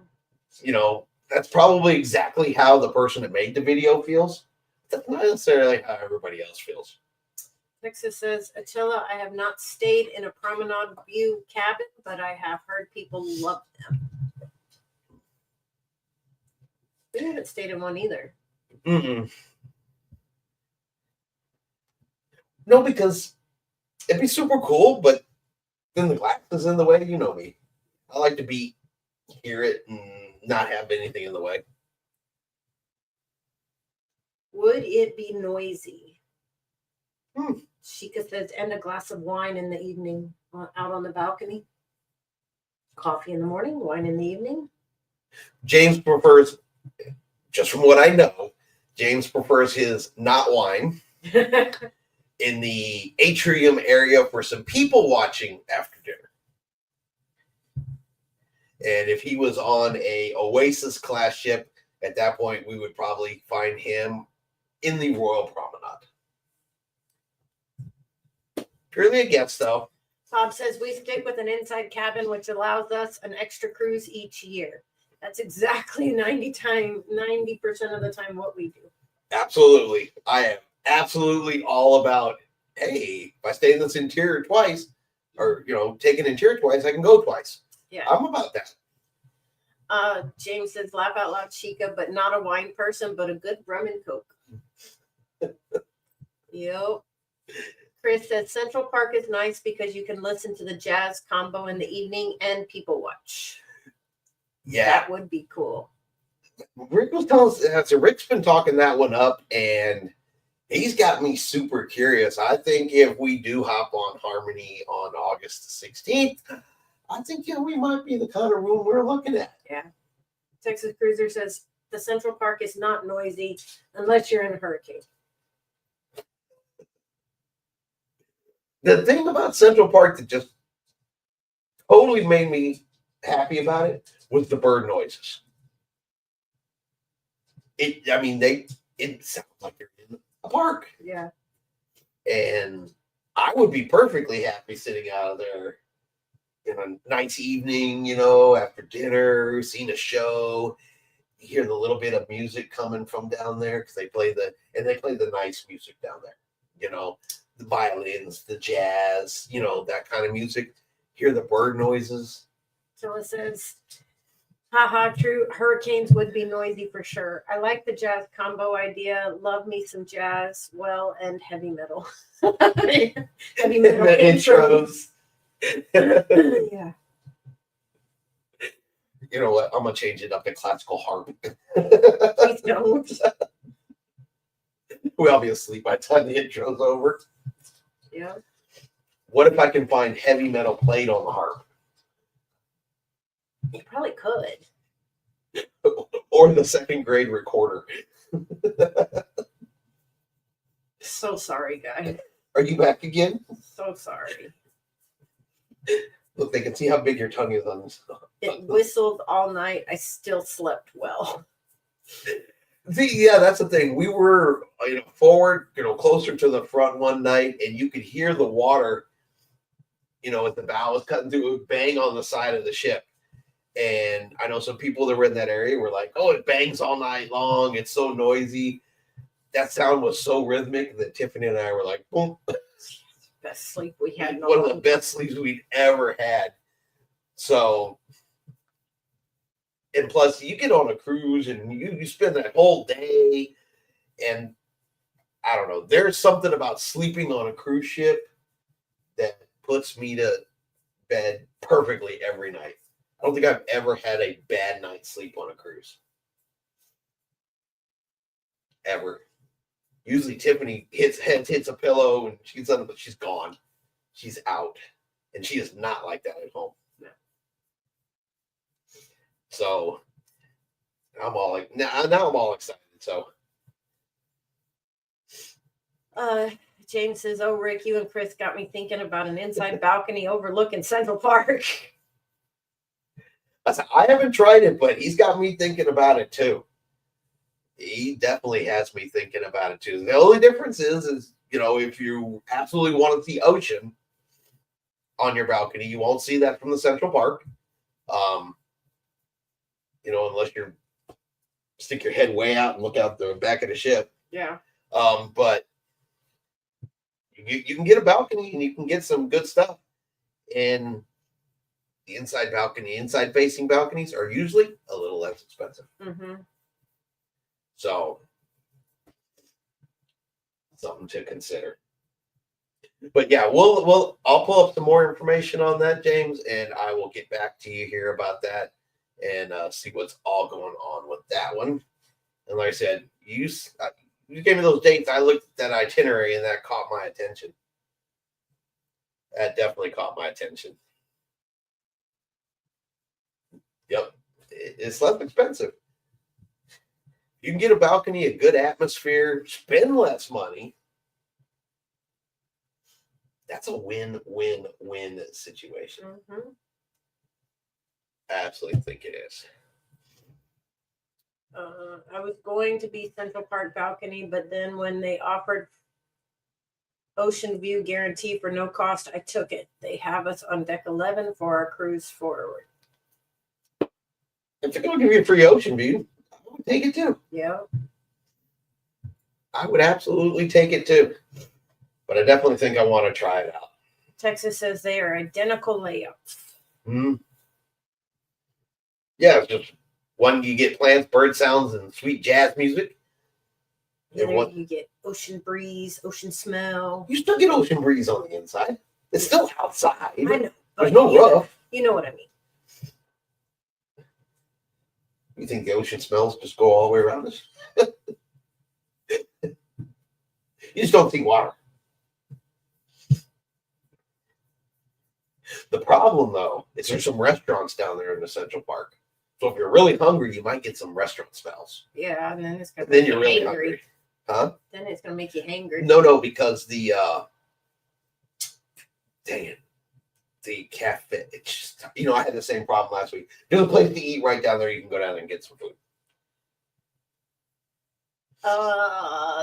You know, that's probably exactly how the person that made the video feels. That's not necessarily how everybody else feels. Texas says, Attila, I have not stayed in a promenade view cabin, but I have heard people love them. We haven't stayed in one either. Mm-mm. No, because it'd be super cool, but then the glass is in the way. You know me. I like to hear it and not have anything in the way. Would it be noisy? Hmm. Sheikah says, and a glass of wine in the evening out on the balcony. Coffee in the morning, wine in the evening. James prefers, just from what I know, James prefers his not wine in the atrium area for some people watching after dinner. And if he was on a Oasis class ship, at that point, we would probably find him in the Royal Promenade. Purely a guess, though. Bob says we stick with an inside cabin, which allows us an extra cruise each year. That's exactly 90% of the time what we do. Absolutely. I am absolutely all about, hey, if I stay in this interior twice, or, take an interior twice, I can go twice. Yeah. I'm about that. James says, laugh out loud, Chica, but not a wine person, but a good rum and coke. Yep. Chris says, Central Park is nice because you can listen to the jazz combo in the evening and people watch. Yeah. That would be cool. Rick was telling us, so Rick's been talking that one up, and he's got me super curious. I think if we do hop on Harmony on August the 16th, I think we might be the kind of room we're looking at. Yeah. Texas Cruiser says the Central Park is not noisy unless you're in a hurricane. The thing about Central Park that just totally made me happy about it was the bird noises. It sounds like you're in a park. Yeah. And I would be perfectly happy sitting out of there in a nice evening, after dinner, seeing a show. You hear the little bit of music coming from down there because they play the nice music down there. The violins, the jazz, that kind of music. Hear the bird noises. So it says, haha, true. Hurricanes would be noisy for sure. I like the jazz combo idea. Love me some jazz, and heavy metal. Heavy metal The intros. Yeah. You know what? I'm gonna change it up to classical harp. Please don't. We'll all be asleep by the time the intro's over. Yeah. What if I can find heavy metal played on the harp? You probably could. Or the second grade recorder. So sorry, guys. Are you back again? So sorry. Look, they can see how big your tongue is on this. It whistled all night. I still slept well. See, yeah, that's the thing. We were, forward, closer to the front one night, and you could hear the water, as the bow was cutting through, it would bang on the side of the ship. And I know some people that were in that area were like, oh, it bangs all night long. It's so noisy. that sound was so rhythmic that Tiffany and I were like, boom. Best sleep we had. One of the best sleeps we'd ever had. So, and plus, you get on a cruise and you spend that whole day, and I don't know, there's something about sleeping on a cruise ship that puts me to bed perfectly every night. I don't think I've ever had a bad night's sleep on a cruise. Ever. Usually Tiffany hits a pillow and she gets up, but she's gone. She's out. And she is not like that at home. No. So I'm all like, now I'm all excited. So James says, "Oh, Rick, you and Chris got me thinking about an inside balcony overlooking Central Park." I said, I haven't tried it, but he's got me thinking about it too. He definitely has me thinking about it too. The only difference is, if you absolutely want to see ocean on your balcony, you won't see that from the Central Park. Unless you stick your head way out and look out the back of the ship. Yeah. But you can get a balcony and you can get some good stuff. And the inside facing balconies are usually a little less expensive. Mm-hmm. So, something to consider. But yeah, I'll pull up some more information on that, James, and I will get back to you here about that and see what's all going on with that one. And like I said, you gave me those dates. I looked at that itinerary and that caught my attention. That definitely caught my attention. Yep, it's less expensive. You can get a balcony, a good atmosphere, spend less money. That's a win-win-win situation. Mm-hmm. I absolutely think it is. I was going to be Central Park balcony, but then when they offered ocean view guarantee for no cost, I took it. They have us on deck 11 for our cruise forward. If they're going to give you a free ocean view, I would take it too. Yeah. I would absolutely take it too. But I definitely think I want to try it out. Texas says they are identical layouts. Mm-hmm. Yeah, it's just one you get plants, bird sounds, and sweet jazz music. And then you get ocean breeze, ocean smell. You still get ocean breeze on the inside. It's still outside. I know. There's no rough. You know what I mean. You think the ocean smells just go all the way around us? You just don't see water. The problem, though, is there's some restaurants down there in the Central Park. So if you're really hungry, you might get some restaurant smells. Yeah, and then it's going to then you're really hungry. Huh? Then it's going to make you hangry. No, because the dang it, the cafe. It's just, I had the same problem last week. There's a place to eat right down there. You can go down there and get some food.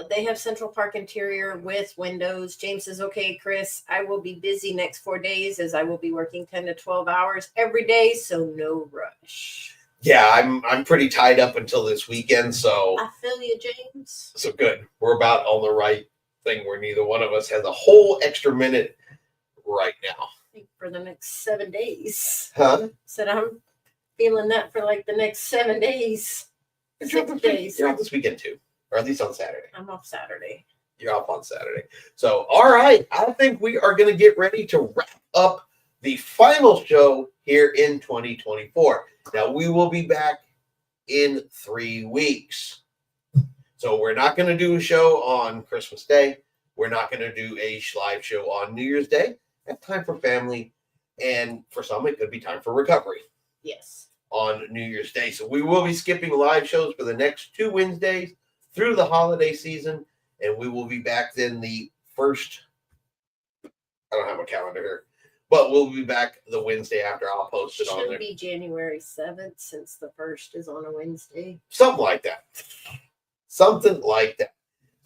They have Central Park interior with windows. James says, "Okay, Chris, I will be busy next 4 days as I will be working 10 to 12 hours every day, so no rush." Yeah, I'm pretty tied up until this weekend, so I feel you, James. So good. We're about on the right thing where neither one of us has a whole extra minute right now. I think for the next 7 days. Huh? Said I'm feeling that for like the next 7 days. 6 days. You're off this weekend too. Or at least on Saturday. I'm off Saturday. You're off on Saturday. So, all right. I think we are going to get ready to wrap up the final show here in 2024. Now, we will be back in 3 weeks. So, we're not going to do a show on Christmas Day. We're not going to do a live show on New Year's Day. Have time for family. And for some, it could be time for recovery. Yes. On New Year's Day. So, we will be skipping live shows for the next 2 Wednesdays through the holiday season, and we will be back then the first. I don't have a calendar here, but we'll be back the Wednesday after. I'll post it on there. Should be January 7th since the 1st is on a Wednesday. Something like that. Something like that.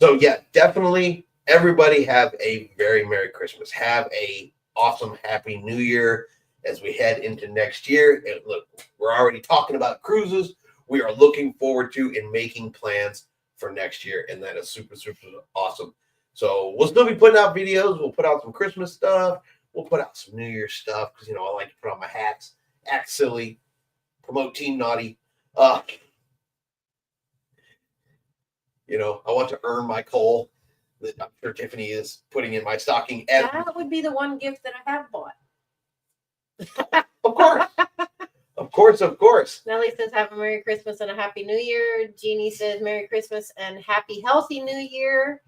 So yeah, definitely everybody have a very Merry Christmas. Have a awesome, Happy New Year as we head into next year. And look, we're already talking about cruises. We are looking forward to and making plans for next year, and that is super, super awesome. So we'll still be putting out videos. We'll put out some Christmas stuff. We'll put out some New Year's stuff because, I like to put on my hats, act silly, promote Team Naughty. I want to earn my coal that I'm sure Tiffany is putting in my stocking. That would be the one gift that I have bought. Of course. Of course. Nellie says, have a Merry Christmas and a Happy New Year. Jeannie says, Merry Christmas and Happy Healthy New Year.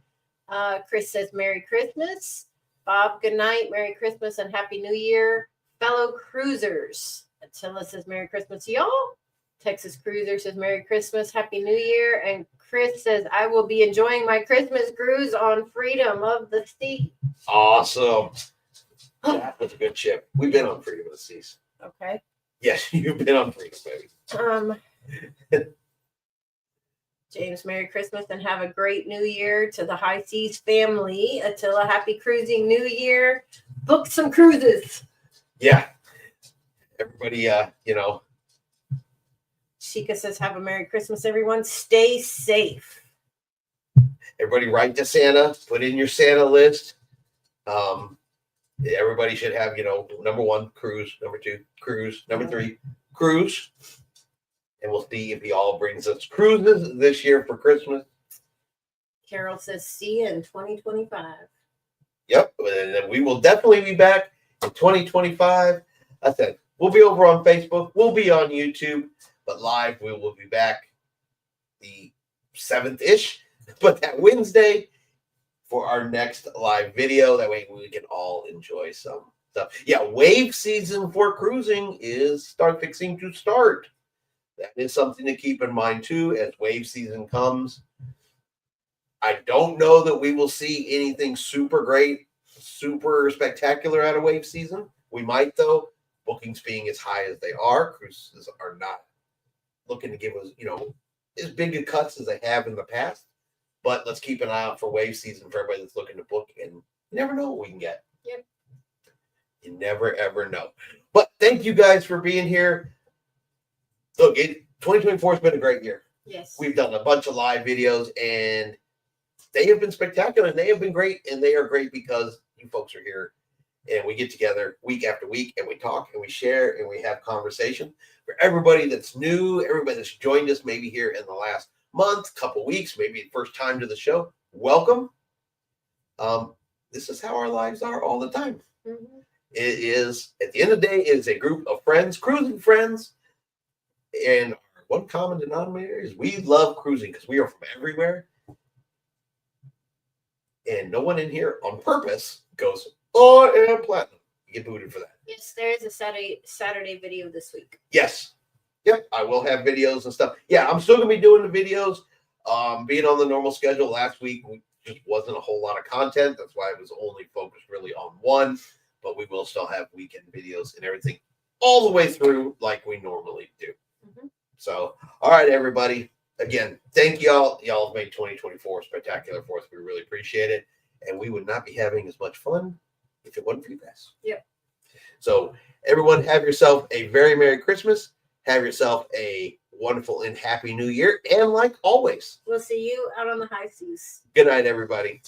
Chris says, Merry Christmas. Bob, good night. Merry Christmas and Happy New Year. Fellow cruisers. Attila says, Merry Christmas, y'all. Texas Cruiser says, Merry Christmas, Happy New Year. And Chris says, I will be enjoying my Christmas cruise on Freedom of the Seas. Awesome. That was a good ship. We've been on Freedom of the Seas. Okay. Yes, you've been on Freedom, baby. James, Merry Christmas and have a great New Year to the High Seas family. Attila, happy cruising New Year. Book some cruises. Yeah. Everybody, Sheikah says, have a Merry Christmas, everyone. Stay safe. Everybody write to Santa. Put in your Santa list. Everybody should have, number 1, cruise. Number 2, cruise. Number 3, cruise. And we'll see if he all brings us cruises this year for Christmas. Carol says, see you in 2025. Yep. And then we will definitely be back in 2025. I said, we'll be over on Facebook. We'll be on YouTube. But live, we will be back the 7th-ish. But that Wednesday for our next live video. That way we can all enjoy some stuff. Yeah, wave season for cruising is fixing to start. That is something to keep in mind too as wave season comes. I don't know that we will see anything super great, super spectacular out of wave season. We might though. Bookings being as high as they are, cruises are not looking to give us, as big a cuts as they have in the past. But let's keep an eye out for wave season for everybody that's looking to book, and you never know what we can get. Yep. You never, ever know. But thank you guys for being here. Look, 2024 has been a great year. Yes. We've done a bunch of live videos, and they have been spectacular, and they have been great, and they are great because you folks are here, and we get together week after week, and we talk, and we share, and we have conversation. For everybody that's new, everybody that's joined us maybe here in the last month, couple weeks, maybe first time to the show, welcome. This is how our lives are all the time. Mm-hmm. It is, at the end of the day, it is a group of friends, cruising friends, and one common denominator is we love cruising because we are from everywhere, and no one in here on purpose goes, oh, and platinum. You get booted for that. Yes, there is a Saturday video this week. Yes. Yep, I will have videos and stuff. Yeah, I'm still going to be doing the videos. Being on the normal schedule last week, we just wasn't a whole lot of content. That's why it was only focused really on one. But we will still have weekend videos and everything all the way through like we normally do. Mm-hmm. So, all right, everybody. Again, thank y'all. Y'all have made 2024 spectacular for us. We really appreciate it. And we would not be having as much fun if it wasn't for you guys. Yep. So, everyone, have yourself a very Merry Christmas. Have yourself a wonderful and happy New Year. And like always, we'll see you out on the high seas. Good night, everybody.